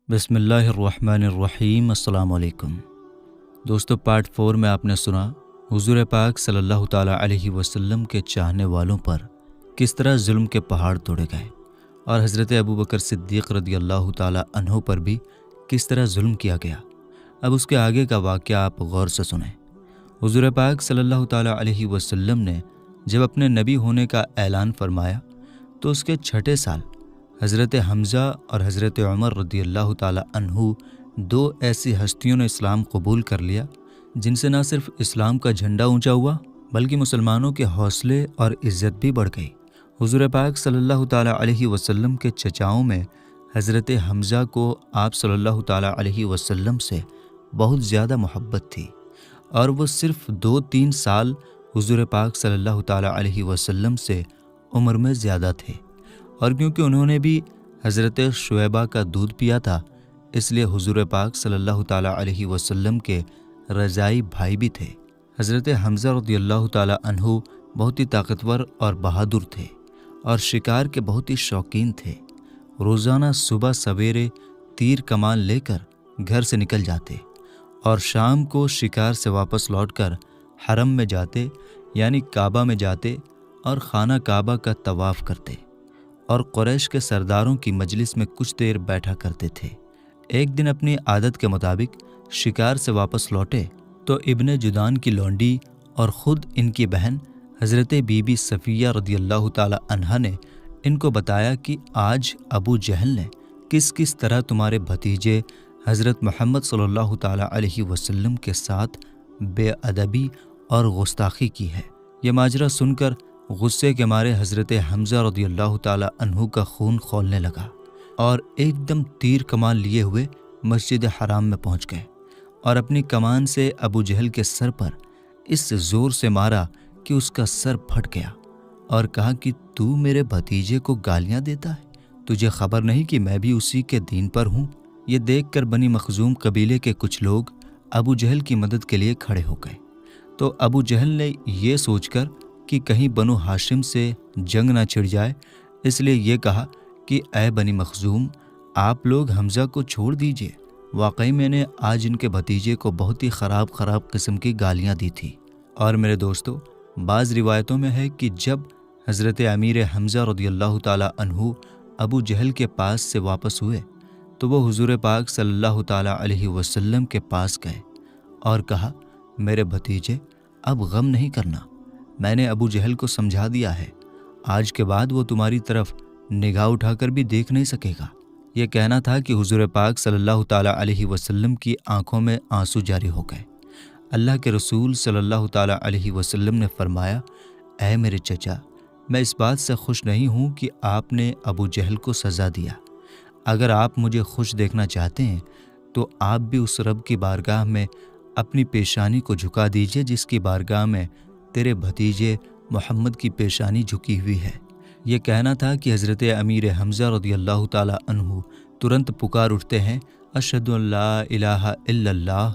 بسم اللہ الرحمن الرحیم۔ السلام علیکم دوستو، پارٹ 4 میں آپ نے سنا حضور پاک صلی اللہ تعالیٰ علیہ وسلم کے چاہنے والوں پر کس طرح ظلم کے پہاڑ توڑے گئے، اور حضرت ابوبکر صدیق رضی اللہ تعالیٰ عنہ پر بھی کس طرح ظلم کیا گیا۔ اب اس کے آگے کا واقعہ آپ غور سے سنیں۔ حضور پاک صلی اللہ تعالیٰ علیہ وسلم نے جب اپنے نبی ہونے کا اعلان فرمایا تو اس کے چھٹے سال حضرت حمزہ اور حضرت عمر رضی اللہ تعالیٰ عنہ دو ایسی ہستیوں نے اسلام قبول کر لیا جن سے نہ صرف اسلام کا جھنڈا اونچا ہوا بلکہ مسلمانوں کے حوصلے اور عزت بھی بڑھ گئی۔ حضور پاک صلی اللہ تعالیٰ علیہ وسلم کے چچاؤں میں حضرت حمزہ کو آپ صلی اللہ تعالیٰ علیہ وسلم سے بہت زیادہ محبت تھی، اور وہ صرف 2-3 سال حضور پاک صلی اللہ تعالیٰ علیہ وسلم سے عمر میں زیادہ تھے، اور کیونکہ انہوں نے بھی حضرت شعیبہ کا دودھ پیا تھا اس لیے حضور پاک صلی اللہ تعالیٰ علیہ وسلم کے رضائی بھائی بھی تھے۔ حضرت حمزہ رضی اللہ تعالیٰ عنہ بہت ہی طاقتور اور بہادر تھے اور شکار کے بہت ہی شوقین تھے۔ روزانہ صبح سویرے تیر کمان لے کر گھر سے نکل جاتے اور شام کو شکار سے واپس لوٹ کر حرم میں جاتے، یعنی کعبہ میں جاتے اور خانہ کعبہ کا طواف کرتے اور قریش کے سرداروں کی مجلس میں کچھ دیر بیٹھا کرتے تھے۔ ایک دن اپنی عادت کے مطابق شکار سے واپس لوٹے تو ابن جدعان کی لونڈی اور خود ان کی بہن حضرت بی بی صفیہ رضی اللہ تعالی عنہا نے ان کو بتایا کہ آج ابو جہل نے کس طرح تمہارے بھتیجے حضرت محمد صلی اللہ تعالی علیہ وسلم کے ساتھ بے ادبی اور گستاخی کی ہے۔ یہ ماجرا سن کر غصے کے مارے حضرت حمزہ رضی اللہ تعالی عنہ کا خون کھولنے لگا اور ایک دم تیر کمان لیے ہوئے مسجد حرام میں پہنچ گئے اور اپنی کمان سے ابو جہل کے سر پر اس زور سے مارا کہ اس کا سر پھٹ گیا، اور کہا کہ تو میرے بھتیجے کو گالیاں دیتا ہے، تجھے خبر نہیں کہ میں بھی اسی کے دین پر ہوں؟ یہ دیکھ کر بنی مخزوم قبیلے کے کچھ لوگ ابو جہل کی مدد کے لیے کھڑے ہو گئے، تو ابو جہل نے یہ سوچ کر کہ کہیں بنو ہاشم سے جنگ نہ چھڑ جائے، اس لیے یہ کہا کہ اے بنی مخزوم، آپ لوگ حمزہ کو چھوڑ دیجئے، واقعی میں نے آج ان کے بھتیجے کو بہت ہی خراب قسم کی گالیاں دی تھی۔ اور میرے دوستو، بعض روایتوں میں ہے کہ جب حضرت امیر حمزہ رضی اللہ تعالیٰ عنہ ابو جہل کے پاس سے واپس ہوئے تو وہ حضور پاک صلی اللہ تعالیٰ علیہ وسلم کے پاس گئے اور کہا، میرے بھتیجے، اب غم نہیں کرنا، میں نے ابو جہل کو سمجھا دیا ہے، آج کے بعد وہ تمہاری طرف نگاہ اٹھا کر بھی دیکھ نہیں سکے گا۔ یہ کہنا تھا کہ حضور پاک صلی اللہ تعالیٰ علیہ وسلم کی آنکھوں میں آنسو جاری ہو گئے۔ اللہ کے رسول صلی اللہ تعالیٰ علیہ وسلم نے فرمایا، اے میرے چچا، میں اس بات سے خوش نہیں ہوں کہ آپ نے ابو جہل کو سزا دیا۔ اگر آپ مجھے خوش دیکھنا چاہتے ہیں تو آپ بھی اس رب کی بارگاہ میں اپنی پیشانی کو جھکا دیجئے جس کی بارگاہ میں تیرے بھتیجے محمد کی پیشانی جھکی ہوئی ہے۔ یہ کہنا تھا کہ حضرت امیر حمزہ رضی اللہ تعالیٰ عنہ ترنت پکار اٹھتے ہیں، اشہد ان لا الہ الا اللہ،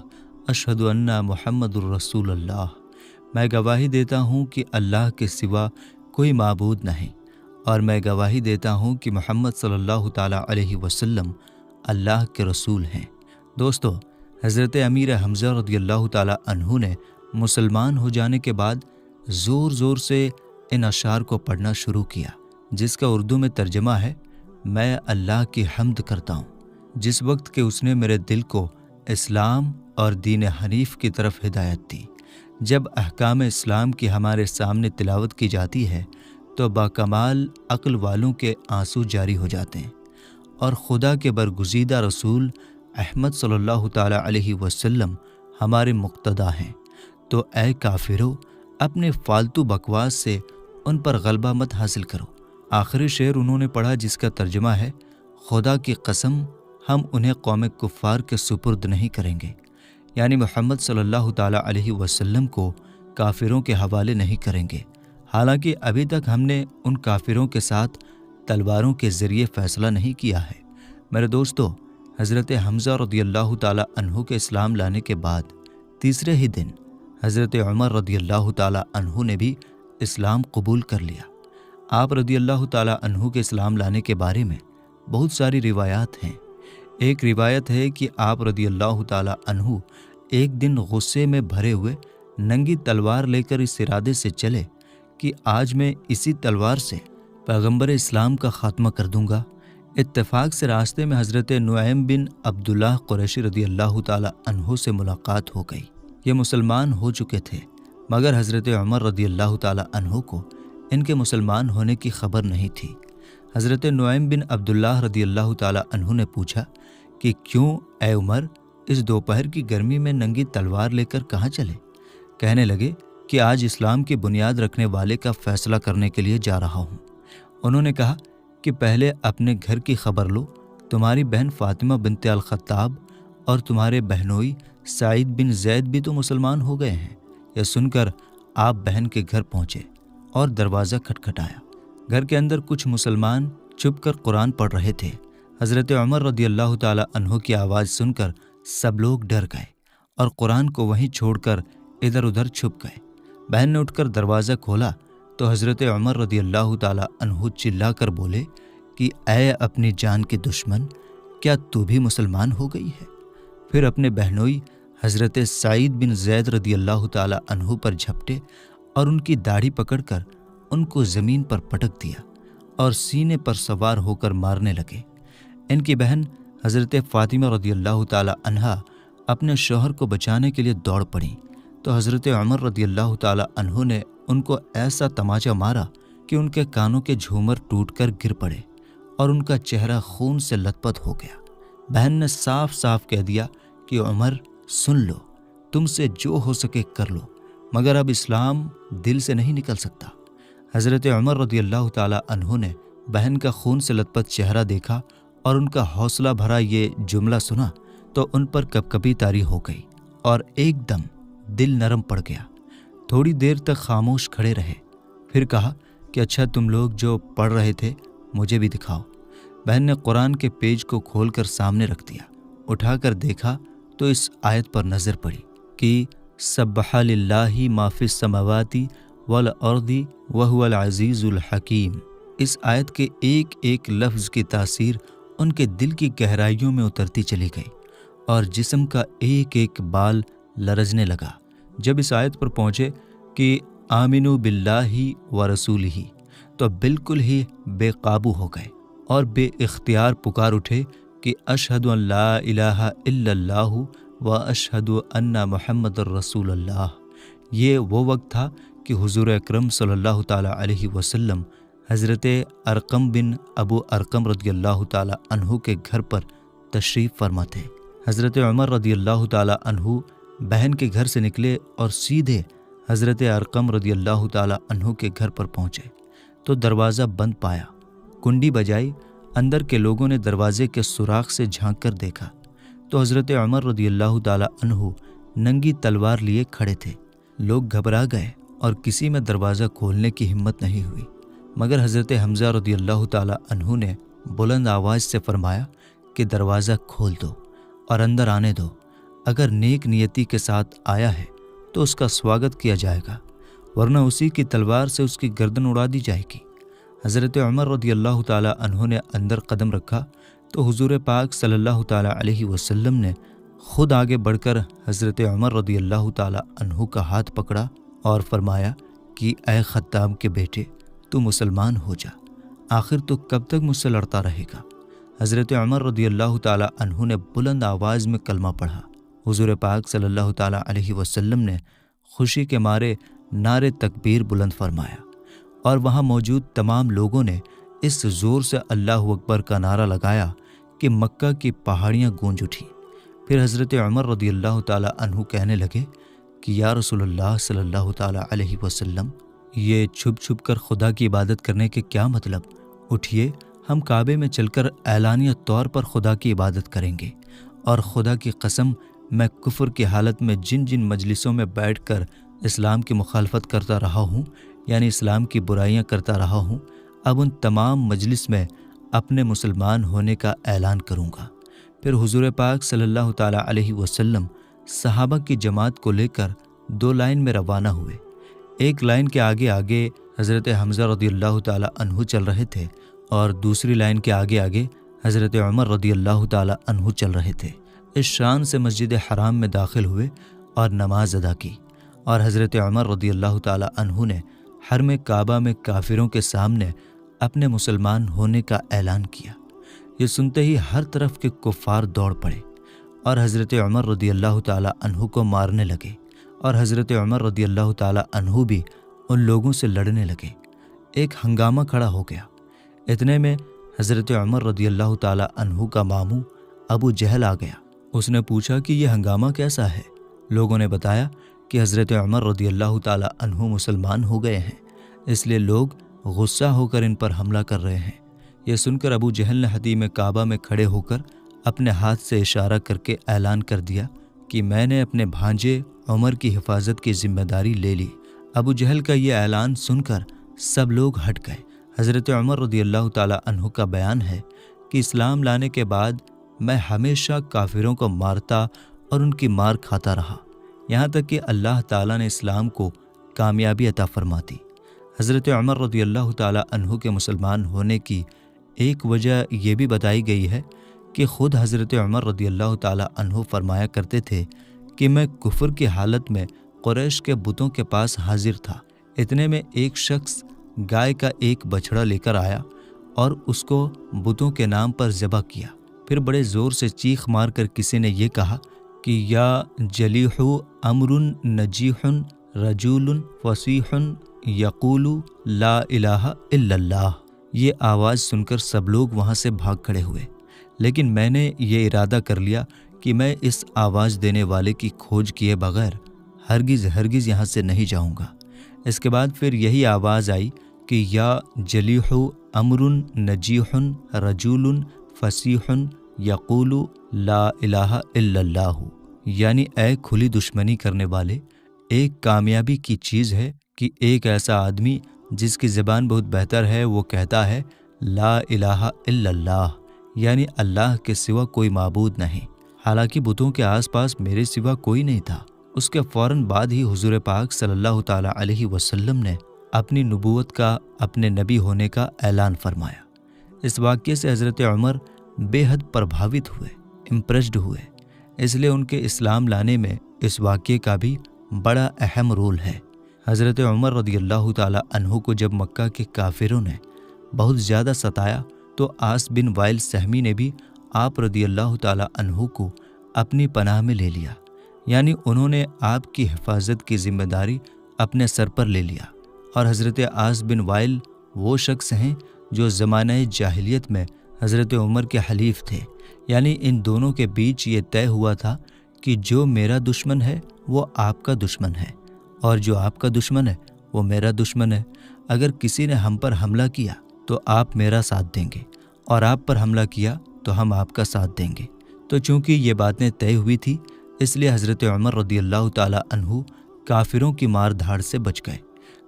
اشہد ان محمد الرسول اللہ، میں گواہی دیتا ہوں کہ اللہ کے سوا کوئی معبود نہیں، اور میں گواہی دیتا ہوں کہ محمد صلی اللہ تعالیٰ علیہ وسلم اللہ کے رسول ہیں۔ دوستو، حضرت امیر حمزہ رضی اللہ تعالیٰ عنہ نے مسلمان ہو جانے کے بعد زور زور سے ان اشعار کو پڑھنا شروع کیا، جس کا اردو میں ترجمہ ہے، میں اللہ کی حمد کرتا ہوں جس وقت کہ اس نے میرے دل کو اسلام اور دین حنیف کی طرف ہدایت دی۔ جب احکام اسلام کی ہمارے سامنے تلاوت کی جاتی ہے تو باکمال عقل والوں کے آنسو جاری ہو جاتے ہیں، اور خدا کے برگزیدہ رسول احمد صلی اللہ تعالیٰ علیہ وسلم ہمارے مقتدی ہیں، تو اے کافرو، اپنے فالتو بکواس سے ان پر غلبہ مت حاصل کرو۔ آخری شعر انہوں نے پڑھا جس کا ترجمہ ہے، خدا کی قسم ہم انہیں قوم کفار کے سپرد نہیں کریں گے، یعنی محمد صلی اللہ تعالیٰ علیہ وسلم کو کافروں کے حوالے نہیں کریں گے، حالانکہ ابھی تک ہم نے ان کافروں کے ساتھ تلواروں کے ذریعے فیصلہ نہیں کیا ہے۔ میرے دوستو، حضرت حمزہ رضی اللہ تعالیٰ عنہ کے اسلام لانے کے بعد تیسرے ہی دن حضرت عمر رضی اللہ تعالیٰ عنہ نے بھی اسلام قبول کر لیا۔ آپ رضی اللہ تعالیٰ عنہ کے اسلام لانے کے بارے میں بہت ساری روایات ہیں۔ ایک روایت ہے کہ آپ رضی اللہ تعالیٰ عنہ ایک دن غصے میں بھرے ہوئے ننگی تلوار لے کر اس ارادے سے چلے کہ آج میں اسی تلوار سے پیغمبر اسلام کا خاتمہ کر دوں گا۔ اتفاق سے راستے میں حضرت نعیم بن عبداللہ قریشی رضی اللہ تعالیٰ عنہ سے ملاقات ہو گئی۔ یہ مسلمان ہو چکے تھے، مگر حضرت عمر رضی اللہ تعالیٰ عنہ کو ان کے مسلمان ہونے کی خبر نہیں تھی۔ حضرت نعیم بن عبداللہ رضی اللہ تعالیٰ عنہ نے پوچھا کہ کیوں اے عمر، اس دوپہر کی گرمی میں ننگی تلوار لے کر کہاں چلے؟ کہنے لگے کہ آج اسلام کی بنیاد رکھنے والے کا فیصلہ کرنے کے لیے جا رہا ہوں۔ انہوں نے کہا کہ پہلے اپنے گھر کی خبر لو، تمہاری بہن فاطمہ بنت الخطاب اور تمہارے بہنوئی سعید بن زید بھی تو مسلمان ہو گئے ہیں۔ یہ سن کر آپ بہن کے گھر پہنچے اور دروازہ کھٹکھٹایا۔ گھر کے اندر کچھ مسلمان چھپ کر قرآن پڑھ رہے تھے۔ حضرت عمر رضی اللہ تعالیٰ عنہ کی آواز سن کر سب لوگ ڈر گئے اور قرآن کو وہیں چھوڑ کر ادھر ادھر چھپ گئے۔ بہن نے اٹھ کر دروازہ کھولا تو حضرت عمر رضی اللہ تعالیٰ عنہ چلا کر بولے کہ اے اپنی جان کے دشمن، کیا تو بھی مسلمان ہو گئی ہے؟ پھر اپنے بہنوئی حضرت سعید بن زید رضی اللہ تعالیٰ عنہ پر جھپٹے اور ان کی داڑھی پکڑ کر ان کو زمین پر پٹک دیا اور سینے پر سوار ہو کر مارنے لگے۔ ان کی بہن حضرت فاطمہ رضی اللہ تعالیٰ عنہا اپنے شوہر کو بچانے کے لیے دوڑ پڑیں تو حضرت عمر رضی اللہ تعالیٰ عنہ نے ان کو ایسا تماچا مارا کہ ان کے کانوں کے جھومر ٹوٹ کر گر پڑے اور ان کا چہرہ خون سے لت پت ہو گیا۔ بہن نے صاف صاف کہہ دیا کہ عمر سن لو، تم سے جو ہو سکے کر لو، مگر اب اسلام دل سے نہیں نکل سکتا۔ حضرت عمر رضی اللہ تعالیٰ عنہ نے بہن کا خون سے لت پت چہرہ دیکھا اور ان کا حوصلہ بھرا یہ جملہ سنا تو ان پر کپکپی طاری ہو گئی اور ایک دم دل نرم پڑ گیا۔ تھوڑی دیر تک خاموش کھڑے رہے، پھر کہا کہ اچھا تم لوگ جو پڑھ رہے تھے مجھے بھی دکھاؤ۔ بہن نے قرآن کے پیج کو کھول کر سامنے رکھ دیا۔ اٹھا کر دیکھا تو اس آیت پر نظر پڑی کہ سبح للہ ما فی السماوات والارض وہو العزیز الحکیم۔ اس آیت کے ایک ایک لفظ کی تاثیر ان کے دل کی گہرائیوں میں اترتی چلی گئی اور جسم کا ایک ایک بال لرزنے لگا۔ جب اس آیت پر پہنچے کہ آمنوا باللہ ورسولہ تو بالکل ہی بے قابو ہو گئے اور بے اختیار پکار اٹھے کہ اشہد ان لا الہ الا اللہ و اشہد ان محمد الرسول اللہ۔ یہ وہ وقت تھا کہ حضور اکرم صلی اللہ تعالیٰ علیہ وسلم حضرت ارقم بن ابو ارقم رضی اللہ تعالیٰ عنہ کے گھر پر تشریف فرما تھے۔ حضرت عمر رضی اللہ تعالیٰ عنہ بہن کے گھر سے نکلے اور سیدھے حضرت ارقم رضی اللہ تعالیٰ عنہ کے گھر پر پہنچے تو دروازہ بند پایا۔ کنڈی بجائی، اندر کے لوگوں نے دروازے کے سوراخ سے جھانک کر دیکھا تو حضرت عمر رضی اللہ تعالیٰ عنہ ننگی تلوار لیے کھڑے تھے۔ لوگ گھبرا گئے اور کسی میں دروازہ کھولنے کی ہمت نہیں ہوئی، مگر حضرت حمزہ رضی اللہ تعالیٰ عنہ نے بلند آواز سے فرمایا کہ دروازہ کھول دو اور اندر آنے دو، اگر نیک نیتی کے ساتھ آیا ہے تو اس کا سواگت کیا جائے گا، ورنہ اسی کی تلوار سے اس کی گردن اڑا دی جائے گی۔ حضرت عمر رضی اللہ تعالیٰ عنہ نے اندر قدم رکھا تو حضور پاک صلی اللہ تعالیٰ علیہ وسلم نے خود آگے بڑھ کر حضرت عمر رضی اللہ تعالیٰ عنہ کا ہاتھ پکڑا اور فرمایا کہ اے خطاب کے بیٹے، تو مسلمان ہو جا، آخر تو کب تک مجھ سے لڑتا رہے گا؟ حضرت عمر رضی اللہ تعالیٰ عنہ نے بلند آواز میں کلمہ پڑھا۔ حضور پاک صلی اللہ تعالیٰ علیہ وسلم نے خوشی کے مارے نعرے تکبیر بلند فرمایا اور وہاں موجود تمام لوگوں نے اس زور سے اللہ اکبر کا نعرہ لگایا کہ مکہ کی پہاڑیاں گونج اٹھیں۔ پھر حضرت عمر رضی اللہ تعالیٰ عنہ کہنے لگے کہ یا رسول اللہ صلی اللہ تعالیٰ علیہ وسلم، یہ چھپ چھپ کر خدا کی عبادت کرنے کے کیا مطلب؟ اٹھیے، ہم کعبے میں چل کر اعلانیہ طور پر خدا کی عبادت کریں گے، اور خدا کی قسم میں کفر کی حالت میں جن جن مجلسوں میں بیٹھ کر اسلام کی مخالفت کرتا رہا ہوں، یعنی اسلام کی برائیاں کرتا رہا ہوں، اب ان تمام مجلس میں اپنے مسلمان ہونے کا اعلان کروں گا۔ پھر حضور پاک صلی اللہ تعالیٰ علیہ وسلم صحابہ کی جماعت کو لے کر 2 لائن میں روانہ ہوئے۔ ایک لائن کے آگے آگے حضرت حمزہ رضی اللہ تعالیٰ عنہ چل رہے تھے اور دوسری لائن کے آگے آگے حضرت عمر رضی اللہ تعالی عنہ چل رہے تھے۔ اس شان سے مسجد حرام میں داخل ہوئے اور نماز ادا کی، اور حضرت عمر رضی اللہ تعالی عنہ نے حرم کعبہ میں کافروں کے سامنے اپنے مسلمان ہونے کا اعلان کیا۔ یہ سنتے ہی ہر طرف کے کفار دوڑ پڑے اور حضرت عمر رضی اللہ تعالی عنہ کو مارنے لگے، اور حضرت عمر رضی اللہ تعالی عنہ بھی ان لوگوں سے لڑنے لگے۔ ایک ہنگامہ کھڑا ہو گیا۔ اتنے میں حضرت عمر رضی اللہ تعالی عنہ کا ماموں ابو جہل آ گیا۔ اس نے پوچھا کہ یہ ہنگامہ کیسا ہے؟ لوگوں نے بتایا کہ حضرت عمر رضی اللہ تعالی عنہ مسلمان ہو گئے ہیں، اس لیے لوگ غصہ ہو کر ان پر حملہ کر رہے ہیں۔ یہ سن کر ابو جہل نے حتیم کعبہ میں کھڑے ہو کر اپنے ہاتھ سے اشارہ کر کے اعلان کر دیا کہ میں نے اپنے بھانجے عمر کی حفاظت کی ذمہ داری لے لی۔ ابو جہل کا یہ اعلان سن کر سب لوگ ہٹ گئے۔ حضرت عمر رضی اللہ تعالی عنہ کا بیان ہے کہ اسلام لانے کے بعد میں ہمیشہ کافروں کو مارتا اور ان کی مار کھاتا رہا، یہاں تک کہ اللہ تعالیٰ نے اسلام کو کامیابی عطا فرما دی۔ حضرت عمر رضی اللہ تعالی عنہ کے مسلمان ہونے کی ایک وجہ یہ بھی بتائی گئی ہے کہ خود حضرت عمر رضی اللہ تعالی عنہ فرمایا کرتے تھے کہ میں کفر کی حالت میں قریش کے بتوں کے پاس حاضر تھا۔ اتنے میں ایک شخص گائے کا ایک بچھڑا لے کر آیا اور اس کو بتوں کے نام پر ذبح کیا۔ پھر بڑے زور سے چیخ مار کر کسی نے یہ کہا کہ یا جلیح امر نجیح رجول فصیح یقول لا الہ الا اللہ۔ یہ آواز سن کر سب لوگ وہاں سے بھاگ کھڑے ہوئے، لیکن میں نے یہ ارادہ کر لیا کہ میں اس آواز دینے والے کی کھوج کیے بغیر ہرگز یہاں سے نہیں جاؤں گا۔ اس کے بعد پھر یہی آواز آئی کہ یا جلیح امر نجیح رجول فصیح یقول لا الہ الا اللہ، یعنی اے کھلی دشمنی کرنے والے، ایک کامیابی کی چیز ہے کہ ایک ایسا آدمی جس کی زبان بہت بہتر ہے وہ کہتا ہے لا الہ الا اللہ، یعنی اللہ کے سوا کوئی معبود نہیں۔ حالانکہ بتوں کے آس پاس میرے سوا کوئی نہیں تھا۔ اس کے فوراً بعد ہی حضور پاک صلی اللہ تعالی علیہ وسلم نے اپنی نبوت کا، اپنے نبی ہونے کا اعلان فرمایا۔ اس واقعے سے حضرت عمر بے حد پربھاوت ہوئے، امپریسڈ ہوئے، اس لیے ان کے اسلام لانے میں اس واقعے کا بھی بڑا اہم رول ہے۔ حضرت عمر رضی اللہ تعالی عنہ کو جب مکہ کے کافروں نے بہت زیادہ ستایا تو عاص بن وائل سہمی نے بھی آپ رضی اللہ تعالی عنہ کو اپنی پناہ میں لے لیا، یعنی انہوں نے آپ کی حفاظت کی ذمہ داری اپنے سر پر لے لیا۔ اور حضرت عاص بن وائل وہ شخص ہیں جو زمانہ جاہلیت میں حضرت عمر کے حلیف تھے، یعنی ان دونوں کے بیچ یہ طے ہوا تھا کہ جو میرا دشمن ہے وہ آپ کا دشمن ہے، اور جو آپ کا دشمن ہے وہ میرا دشمن ہے۔ اگر کسی نے ہم پر حملہ کیا تو آپ میرا ساتھ دیں گے، اور آپ پر حملہ کیا تو ہم آپ کا ساتھ دیں گے۔ تو چونکہ یہ باتیں طے ہوئی تھی، اس لیے حضرت عمر رضی اللہ تعالی عنہ کافروں کی مار دھاڑ سے بچ گئے۔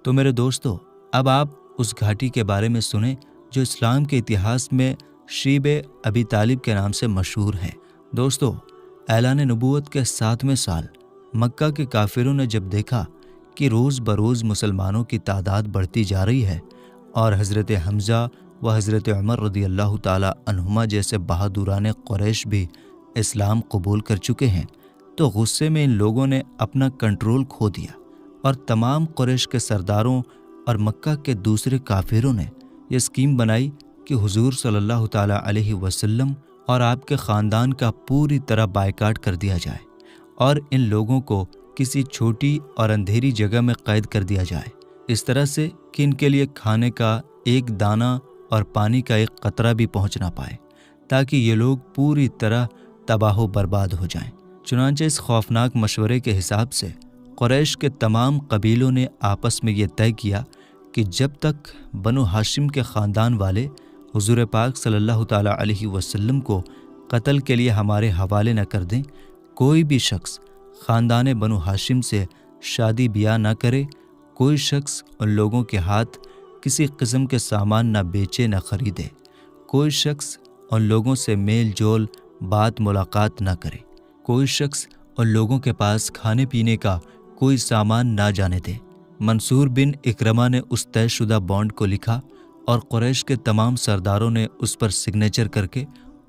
تو میرے دوستو، اب آپ اس گھاٹی کے بارے میں سنیں جو اسلام کے اتہاس میں شیب ابی طالب کے نام سے مشہور ہے۔ دوستو، اعلان نبوت کے 7ویں سال مکہ کے کافروں نے جب دیکھا کہ روز بروز مسلمانوں کی تعداد بڑھتی جا رہی ہے اور حضرت حمزہ و حضرت عمر رضی اللہ تعالی عنہما جیسے بہادران قریش بھی اسلام قبول کر چکے ہیں، تو غصے میں ان لوگوں نے اپنا کنٹرول کھو دیا، اور تمام قریش کے سرداروں اور مکہ کے دوسرے کافروں نے یہ اسکیم بنائی کہ حضور صلی اللہ تعالی علیہ وسلم اور آپ کے خاندان کا پوری طرح بائیکاٹ کر دیا جائے، اور ان لوگوں کو کسی چھوٹی اور اندھیری جگہ میں قید کر دیا جائے، اس طرح سے کہ ان کے لیے کھانے کا ایک دانہ اور پانی کا ایک قطرہ بھی پہنچ نہ پائے، تاکہ یہ لوگ پوری طرح تباہ و برباد ہو جائیں۔ چنانچہ اس خوفناک مشورے کے حساب سے قریش کے تمام قبیلوں نے آپس میں یہ طے کیا کہ جب تک بنو ہاشم کے خاندان والے حضور پاک صلی اللہ تعالی علیہ وسلم کو قتل کے لیے ہمارے حوالے نہ کر دیں، کوئی بھی شخص خاندان بنو ہاشم سے شادی بیاہ نہ کرے، کوئی شخص ان لوگوں کے ہاتھ کسی قسم کے سامان نہ بیچے نہ خریدے، کوئی شخص ان لوگوں سے میل جول بات ملاقات نہ کرے، کوئی شخص ان لوگوں کے پاس کھانے پینے کا کوئی سامان نہ جانے دے۔ منصور بن اکرمہ نے اس طے شدہ بانڈ کو لکھا اور قریش کے تمام سرداروں نے اس پر سگنیچر کر کے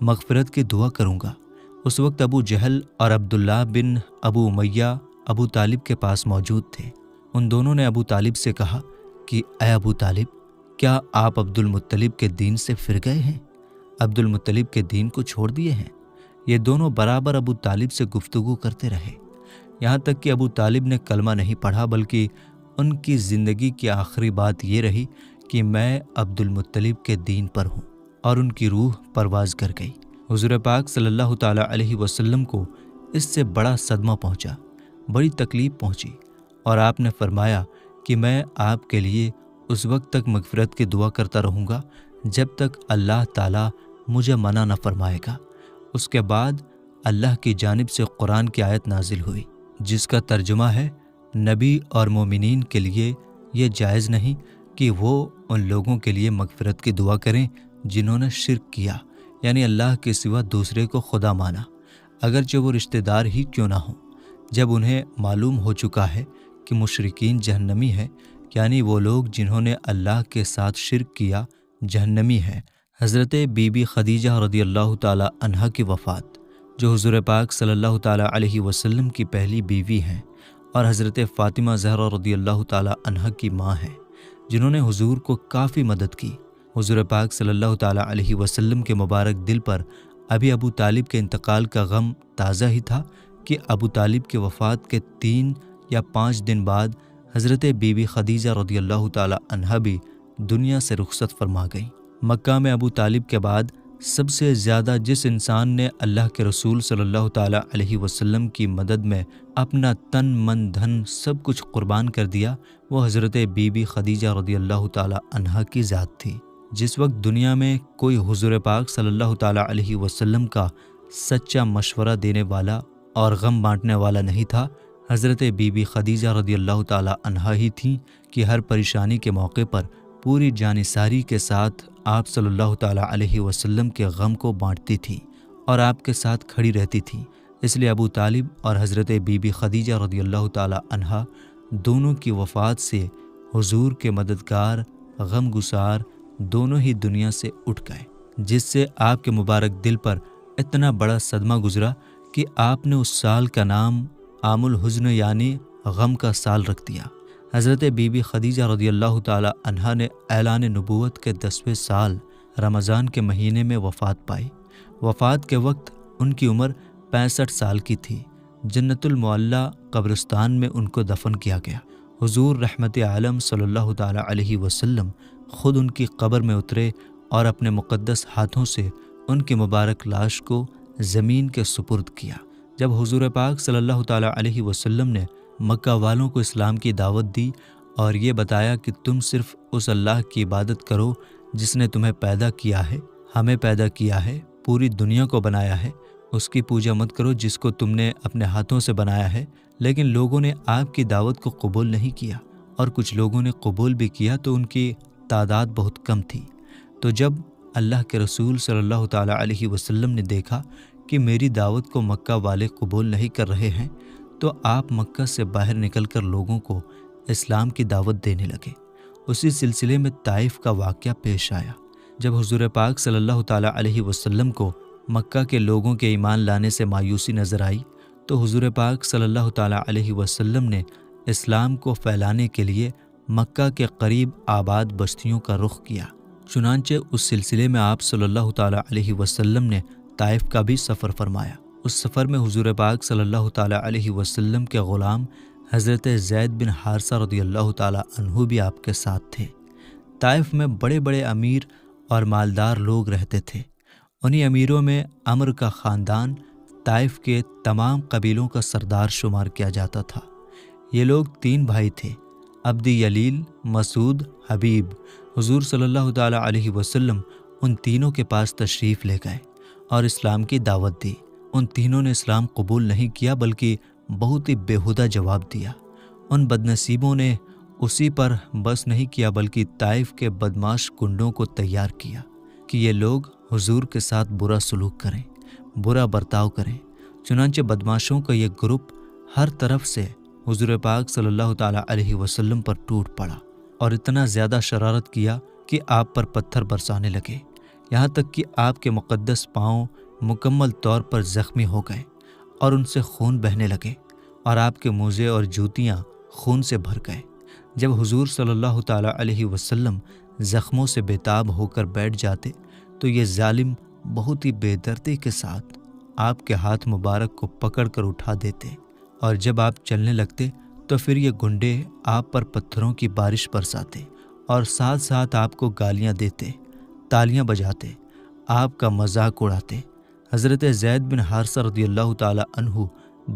مغفرت کی دعا کروں گا۔ اس وقت ابو جہل اور عبداللہ بن ابو امیہ ابو طالب کے پاس موجود تھے۔ ان دونوں نے ابو طالب سے کہا کہ اے ابو طالب، کیا آپ عبد المطلب کے دین سے پھر گئے ہیں؟ عبد المطلب کے دین کو چھوڑ دیے ہیں؟ یہ دونوں برابر ابو طالب سے گفتگو کرتے رہے، یہاں تک کہ ابو طالب نے کلمہ نہیں پڑھا، بلکہ ان کی زندگی کی آخری بات یہ رہی کہ میں عبد المطلب کے دین پر ہوں، اور ان کی روح پرواز کر گئی۔ حضور پاک صلی اللہ تعالیٰ علیہ وسلم کو اس سے بڑا صدمہ پہنچا، بڑی تکلیف پہنچی، اور آپ نے فرمایا کہ میں آپ کے لیے اس وقت تک مغفرت کی دعا کرتا رہوں گا جب تک اللہ تعالیٰ مجھے منع نہ فرمائے گا۔ اس کے بعد اللہ کی جانب سے قرآن کی آیت نازل ہوئی، جس کا ترجمہ ہے، نبی اور مومنین کے لیے یہ جائز نہیں کہ وہ ان لوگوں کے لیے مغفرت کی دعا کریں جنہوں نے شرک کیا، یعنی اللہ کے سوا دوسرے کو خدا مانا، اگرچہ وہ رشتہ دار ہی کیوں نہ ہوں، جب انہیں معلوم ہو چکا ہے کہ مشرکین جہنمی ہیں، یعنی وہ لوگ جنہوں نے اللہ کے ساتھ شرک کیا جہنمی ہیں۔ حضرت بی بی خدیجہ رضی اللہ تعالیٰ عنہا کی وفات، جو حضور پاک صلی اللہ تعالیٰ علیہ وسلم کی پہلی بیوی ہیں، اور حضرت فاطمہ زہرا رضی اللہ تعالیٰ عنہا کی ماں ہیں، جنہوں نے حضور کو کافی مدد کی۔ حضور پاک صلی اللہ تعالیٰ علیہ وسلم کے مبارک دل پر ابھی ابو طالب کے انتقال کا غم تازہ ہی تھا کہ ابو طالب کی وفات کے 3 یا 5 دن بعد حضرت بی بی خدیجہ رضی اللہ تعالیٰ عنہا بھی دنیا سے رخصت فرما گئیں۔ مکہ میں ابو طالب کے بعد سب سے زیادہ جس انسان نے اللہ کے رسول صلی اللہ تعالیٰ علیہ وسلم کی مدد میں اپنا تن من دھن سب کچھ قربان کر دیا، وہ حضرت بی بی خدیجہ رضی اللہ تعالیٰ عنہا کی ذات تھی۔ جس وقت دنیا میں کوئی حضور پاک صلی اللہ تعالیٰ علیہ وسلم کا سچا مشورہ دینے والا اور غم بانٹنے والا نہیں تھا، حضرت بی بی خدیجہ رضی اللہ تعالیٰ عنہا ہی تھیں کہ ہر پریشانی کے موقع پر پوری جانثاری کے ساتھ آپ صلی اللہ تعالیٰ علیہ وسلم کے غم کو بانٹتی تھی اور آپ کے ساتھ کھڑی رہتی تھی۔ اس لیے ابو طالب اور حضرت بی بی خدیجہ رضی اللہ تعالیٰ عنہا دونوں کی وفات سے حضور کے مددگار، غم گسار دونوں ہی دنیا سے اٹھ گئے، جس سے آپ کے مبارک دل پر اتنا بڑا صدمہ گزرا کہ آپ نے اس سال کا نام عام الحزن یعنی غم کا سال رکھ دیا۔ حضرت بی بی خدیجہ رضی اللہ تعالیٰ عنہا نے اعلان نبوت کے 10ویں سال رمضان کے مہینے میں وفات پائی۔ وفات کے وقت ان کی عمر 65 سال کی تھی۔ جنت المعلیٰ قبرستان میں ان کو دفن کیا گیا۔ حضور رحمت عالم صلی اللہ تعالیٰ علیہ وسلم خود ان کی قبر میں اترے اور اپنے مقدس ہاتھوں سے ان کی مبارک لاش کو زمین کے سپرد کیا۔ جب حضور پاک صلی اللہ تعالیٰ علیہ وسلم نے مکہ والوں کو اسلام کی دعوت دی اور یہ بتایا کہ تم صرف اس اللہ کی عبادت کرو جس نے تمہیں پیدا کیا ہے، ہمیں پیدا کیا ہے، پوری دنیا کو بنایا ہے، اس کی پوجا مت کرو جس کو تم نے اپنے ہاتھوں سے بنایا ہے، لیکن لوگوں نے آپ کی دعوت کو قبول نہیں کیا، اور کچھ لوگوں نے قبول بھی کیا تو ان کی تعداد بہت کم تھی۔ تو جب اللہ کے رسول صلی اللہ تعالیٰ علیہ وسلم نے دیکھا کہ میری دعوت کو مکہ والے قبول نہیں کر رہے ہیں، تو آپ مکہ سے باہر نکل کر لوگوں کو اسلام کی دعوت دینے لگے۔ اسی سلسلے میں طائف کا واقعہ پیش آیا۔ جب حضور پاک صلی اللہ تعالیٰ علیہ وسلم کو مکہ کے لوگوں کے ایمان لانے سے مایوسی نظر آئی، تو حضور پاک صلی اللہ تعالیٰ علیہ وسلم نے اسلام کو پھیلانے کے لیے مکہ کے قریب آباد بستیوں کا رخ کیا۔ چنانچہ اس سلسلے میں آپ صلی اللہ تعالیٰ علیہ وسلم نے طائف کا بھی سفر فرمایا۔ اس سفر میں حضور پاک صلی اللہ تعالیٰ علیہ وسلم کے غلام حضرت زید بن حارثہ رضی اللہ تعالیٰ عنہ بھی آپ کے ساتھ تھے۔ طائف میں بڑے بڑے امیر اور مالدار لوگ رہتے تھے۔ انہی امیروں میں عمر کا خاندان طائف کے تمام قبیلوں کا سردار شمار کیا جاتا تھا۔ یہ لوگ 3 بھائی تھے، عبدی یلیل، مسعود، حبیب۔ حضور صلی اللہ تعالیٰ علیہ وسلم ان تینوں کے پاس تشریف لے گئے اور اسلام کی دعوت دی۔ ان تینوں نے اسلام قبول نہیں کیا بلکہ بہت ہی بیہودہ جواب دیا۔ ان بدنصیبوں نے اسی پر بس نہیں کیا بلکہ طائف کے بدماش گنڈوں کو تیار کیا کہ یہ لوگ حضور کے ساتھ برا سلوک کریں، برا برتاؤ کریں۔ چنانچہ بدماشوں کا یہ گروپ ہر طرف سے حضور پاک صلی اللہ تعالیٰ علیہ وسلم پر ٹوٹ پڑا اور اتنا زیادہ شرارت کیا کہ آپ پر پتھر برسانے لگے۔ یہاں تک کہ آپ کے مقدس پاؤں مکمل طور پر زخمی ہو گئے اور ان سے خون بہنے لگے، اور آپ کے موزے اور جوتیاں خون سے بھر گئے۔ جب حضور صلی اللہ تعالیٰ علیہ وسلم زخموں سے بےتاب ہو کر بیٹھ جاتے تو یہ ظالم بہت ہی بے دردی کے ساتھ آپ کے ہاتھ مبارک کو پکڑ کر اٹھا دیتے، اور جب آپ چلنے لگتے تو پھر یہ گنڈے آپ پر پتھروں کی بارش برساتے اور ساتھ ساتھ آپ کو گالیاں دیتے، تالیاں بجاتے، آپ کا مذاق اڑاتے۔ حضرت زید بن حارثہ رضی اللہ تعالیٰ عنہ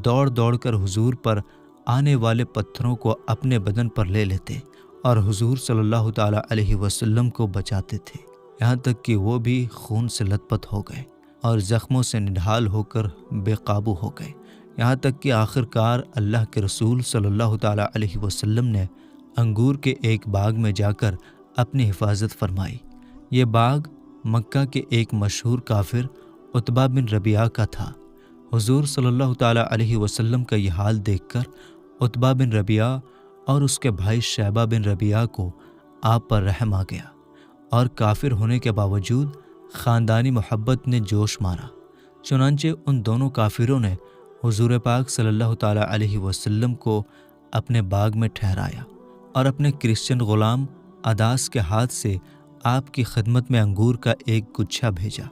دوڑ دوڑ کر حضور پر آنے والے پتھروں کو اپنے بدن پر لے لیتے اور حضور صلی اللہ تعالیٰ علیہ وسلم کو بچاتے تھے، یہاں تک کہ وہ بھی خون سے لت پت ہو گئے اور زخموں سے نڈھال ہو کر بے قابو ہو گئے، یہاں تک کہ آخر کار اللہ کے رسول صلی اللہ تعالیٰ علیہ وسلم نے انگور کے ایک باغ میں جا کر اپنی حفاظت فرمائی۔ یہ باغ مکہ کے ایک مشہور کافر عتبہ بن ربیعہ کا تھا۔ حضور صلی اللہ تعالیٰ علیہ وسلم کا یہ حال دیکھ کر عتبہ بن ربیعہ اور اس کے بھائی شیبہ بن ربیعہ کو آپ پر رحم آ گیا، اور کافر ہونے کے باوجود خاندانی محبت نے جوش مارا۔ چنانچہ ان دونوں کافروں نے حضور پاک صلی اللہ تعالیٰ علیہ وسلم کو اپنے باغ میں ٹھہرایا اور اپنے کرسچن غلام عداس کے ہاتھ سے آپ کی خدمت میں انگور کا ایک گچھا بھیجا۔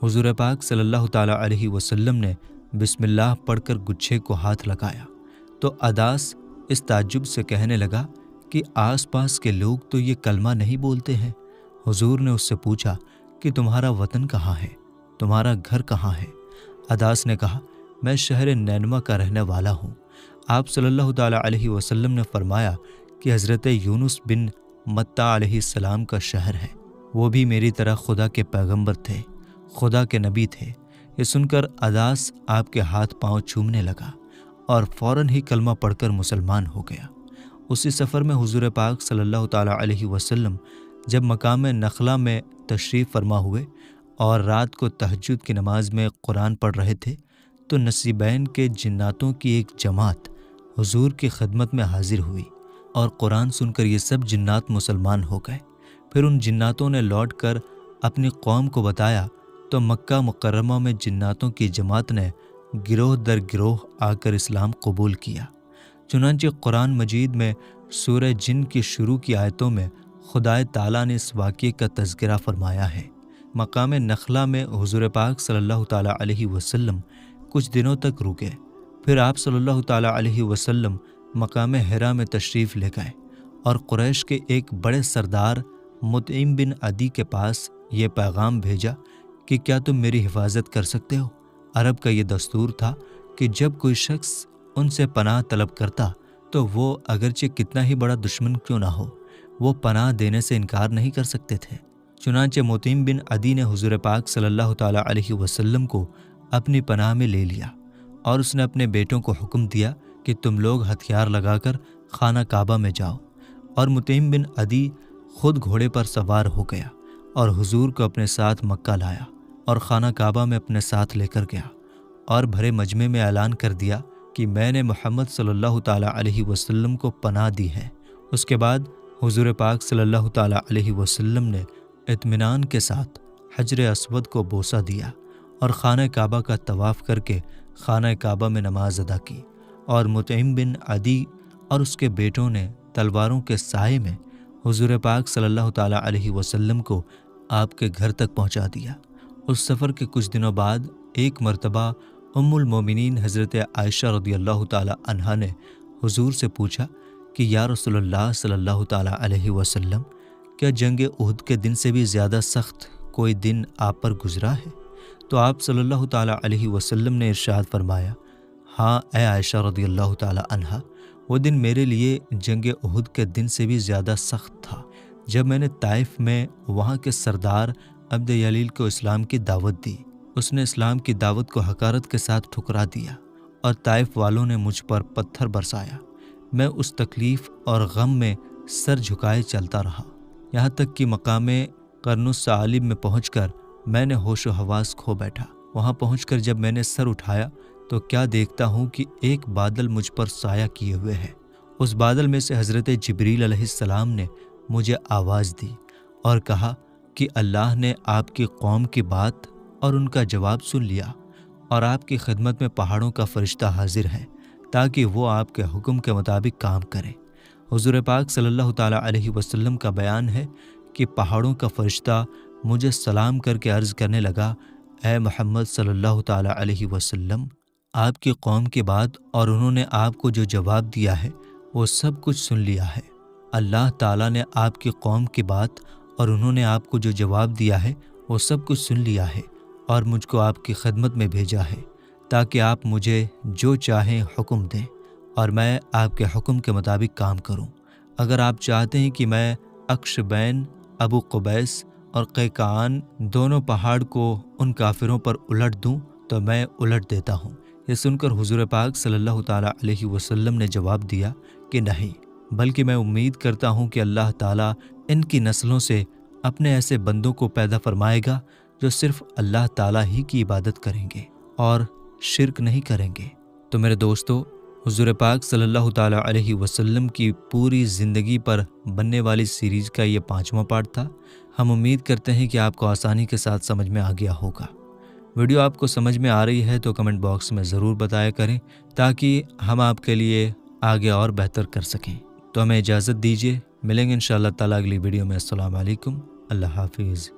حضور پاک صلی اللہ تعالیٰ علیہ وسلم نے بسم اللہ پڑھ کر گچھے کو ہاتھ لگایا تو عداس اس تعجب سے کہنے لگا کہ آس پاس کے لوگ تو یہ کلمہ نہیں بولتے ہیں۔ حضور نے اس سے پوچھا کہ تمہارا وطن کہاں ہے، تمہارا گھر کہاں ہے؟ عداس نے کہا، میں شہر نینوا کا رہنے والا ہوں۔ آپ صلی اللہ تعالیٰ علیہ وسلم نے فرمایا کہ حضرت یونس بن متیٰ علیہ السلام کا شہر ہے، وہ بھی میری طرح خدا کے پیغمبر تھے، خدا کے نبی تھے۔ یہ سن کر عداس آپ کے ہاتھ پاؤں چومنے لگا اور فوراً ہی کلمہ پڑھ کر مسلمان ہو گیا۔ اسی سفر میں حضور پاک صلی اللہ تعالیٰ علیہ وسلم جب مقام نخلا میں تشریف فرما ہوئے اور رات کو تہجد کی نماز میں قرآن پڑھ رہے تھے تو نصیبین کے جناتوں کی ایک جماعت حضور کی خدمت میں حاضر ہوئی، اور قرآن سن کر یہ سب جنات مسلمان ہو گئے۔ پھر ان جناتوں نے لوٹ کر اپنی قوم کو بتایا تو مکہ مکرمہ میں جناتوں کی جماعت نے گروہ در گروہ آ کر اسلام قبول کیا۔ چنانچہ قرآن مجید میں سورہ جن کی شروع کی آیتوں میں خدائے تعالیٰ نے اس واقعے کا تذکرہ فرمایا ہے۔ مقام نخلا میں حضور پاک صلی اللہ تعالیٰ علیہ وسلم کچھ دنوں تک رکے، پھر آپ صلی اللہ تعالیٰ علیہ وسلم مقام حرا میں تشریف لے گئے اور قریش کے ایک بڑے سردار مطعم بن عدی کے پاس یہ پیغام بھیجا کہ کیا تم میری حفاظت کر سکتے ہو؟ عرب کا یہ دستور تھا کہ جب کوئی شخص ان سے پناہ طلب کرتا تو وہ اگرچہ کتنا ہی بڑا دشمن کیوں نہ ہو، وہ پناہ دینے سے انکار نہیں کر سکتے تھے۔ چنانچہ مطعم بن عدی نے حضور پاک صلی اللہ تعالیٰ علیہ وسلم کو اپنی پناہ میں لے لیا، اور اس نے اپنے بیٹوں کو حکم دیا کہ تم لوگ ہتھیار لگا کر خانہ کعبہ میں جاؤ، اور مطعم بن عدی خود گھوڑے پر سوار ہو گیا اور حضور کو اپنے ساتھ مکہ لایا اور خانہ کعبہ میں اپنے ساتھ لے کر گیا، اور بھرے مجمع میں اعلان کر دیا کہ میں نے محمد صلی اللہ تعالیٰ علیہ وسلم کو پناہ دی ہے۔ اس کے بعد حضور پاک صلی اللہ تعالیٰ علیہ وسلم نے اطمینان کے ساتھ حجر اسود کو بوسہ دیا اور خانہ کعبہ کا طواف کر کے خانہ کعبہ میں نماز ادا کی، اور مطعم بن عدی اور اس کے بیٹوں نے تلواروں کے سائے میں حضور پاک صلی اللہ تعالیٰ علیہ وسلم کو آپ کے گھر تک پہنچا دیا۔ اس سفر کے کچھ دنوں بعد ایک مرتبہ ام المومنین حضرت عائشہ رضی اللہ تعالیٰ عنہا نے حضور سے پوچھا کہ یا رسول اللہ صلی اللہ تعالیٰ علیہ وسلم، کیا جنگ احد کے دن سے بھی زیادہ سخت کوئی دن آپ پر گزرا ہے؟ تو آپ صلی اللہ تعالیٰ علیہ وسلم نے ارشاد فرمایا، ہاں اے عائشہ رضی اللہ تعالیٰ عنہا، وہ دن میرے لیے جنگ احد کے دن سے بھی زیادہ سخت تھا، جب میں نے طائف میں وہاں کے سردار عبد یلیل کو اسلام کی دعوت دی۔ اس نے اسلام کی دعوت کو حقارت کے ساتھ ٹھکرا دیا، اور طائف والوں نے مجھ پر پتھر برسایا۔ میں اس تکلیف اور غم میں سر جھکائے چلتا رہا، یہاں تک کہ مقام قرن الثعالب میں پہنچ کر میں نے ہوش و حواس کھو بیٹھا۔ وہاں پہنچ کر جب میں نے سر اٹھایا تو کیا دیکھتا ہوں کہ ایک بادل مجھ پر سایہ کیے ہوئے ہے۔ اس بادل میں سے حضرت جبریل علیہ السلام نے مجھے آواز دی اور کہا، کہ اللہ نے آپ کی قوم کی بات اور ان کا جواب سن لیا اور آپ کی خدمت میں پہاڑوں کا فرشتہ حاضر ہے تاکہ وہ آپ کے حکم کے مطابق کام کرے۔ حضور پاک صلی اللہ تعالیٰ علیہ وسلم کا بیان ہے کہ پہاڑوں کا فرشتہ مجھے سلام کر کے عرض کرنے لگا، اے محمد صلی اللہ تعالیٰ علیہ وسلم، آپ کی قوم کی بات اور انہوں نے آپ کو جو جواب دیا ہے وہ سب کچھ سن لیا ہے۔ اللہ تعالیٰ نے آپ کی قوم کی بات اور انہوں نے آپ کو جو جواب دیا ہے وہ سب کچھ سن لیا ہے اور مجھ کو آپ کی خدمت میں بھیجا ہے تاکہ آپ مجھے جو چاہیں حکم دیں اور میں آپ کے حکم کے مطابق کام کروں۔ اگر آپ چاہتے ہیں کہ میں اکشبین، ابو قبیس اور قیقعان دونوں پہاڑ کو ان کافروں پر الٹ دوں تو میں الٹ دیتا ہوں۔ یہ سن کر حضور پاک صلی اللہ تعالیٰ علیہ وسلم نے جواب دیا کہ نہیں، بلکہ میں امید کرتا ہوں کہ اللہ تعالیٰ ان کی نسلوں سے اپنے ایسے بندوں کو پیدا فرمائے گا جو صرف اللہ تعالیٰ ہی کی عبادت کریں گے اور شرک نہیں کریں گے۔ تو میرے دوستو، حضور پاک صلی اللہ تعالیٰ علیہ وسلم کی پوری زندگی پر بننے والی سیریز کا یہ 5واں پارٹ تھا۔ ہم امید کرتے ہیں کہ آپ کو آسانی کے ساتھ سمجھ میں آ گیا ہوگا۔ ویڈیو آپ کو سمجھ میں آ رہی ہے تو کمنٹ باکس میں ضرور بتایا کریں تاکہ ہم آپ کے لیے آگے اور بہتر کر سکیں۔ تو ہمیں اجازت دیجیے، ملیں گے انشاءاللہ تعالیٰ اگلی ویڈیو میں۔ السلام علیکم، اللہ حافظ۔